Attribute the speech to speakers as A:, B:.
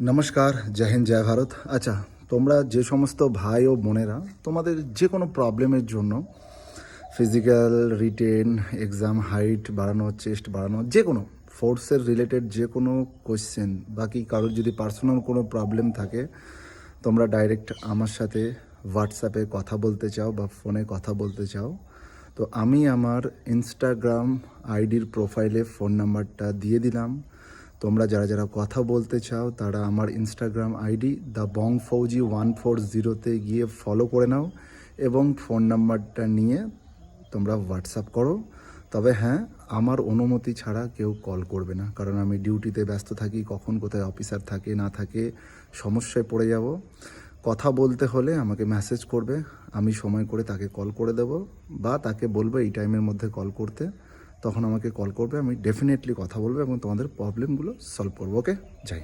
A: নমস্কার, জয় হিন্দ, জয় ভারত। আচ্ছা, তোমরা যে সমস্ত ভাই ও বোনেরা তোমাদের যে কোনো প্রবলেমের জন্য ফিজিক্যাল, রিটেন, এক্সাম, হাইট বাড়ানো, চেস্ট বাড়ানো, যে কোনো ফোর্সের রিলেটেড যে কোনো কোয়েশ্চেন, বাকি কারোর যদি পার্সোনাল কোনো প্রবলেম থাকে, তোমরা ডাইরেক্ট আমার সাথে হোয়াটসঅ্যাপে কথা বলতে চাও বা ফোনে কথা বলতে চাও, তো আমি আমার ইনস্টাগ্রাম আইডির প্রোফাইলে ফোন নাম্বারটা দিয়ে দিলাম। তোমরা যারা যারা কথা বলতে চাও তারা আমার ইনস্টাগ্রাম আইডি দ্য বং ফৌজি 140-তে গিয়ে ফলো করে নাও এবং ফোন নাম্বারটা নিয়ে তোমরা হোয়াটসঅ্যাপ করো। তবে হ্যাঁ, আমার অনুমতি ছাড়া কেউ কল করবে না, কারণ আমি ডিউটিতে ব্যস্ত থাকি, কখন কোথায় অফিসার থাকে না থাকে সমস্যায় পড়ে যাব। কথা বলতে হলে আমাকে মেসেজ করবে, আমি সময় করে তাকে কল করে দেব বা তাকে বলবো এই টাইমের মধ্যে কল করতে, তখন আমাকে কল করবে, আমি ডেফিনেটলি কথা বলবো এবং তোমাদের প্রবলেমগুলো সলভ করবো। ওকে, যাই।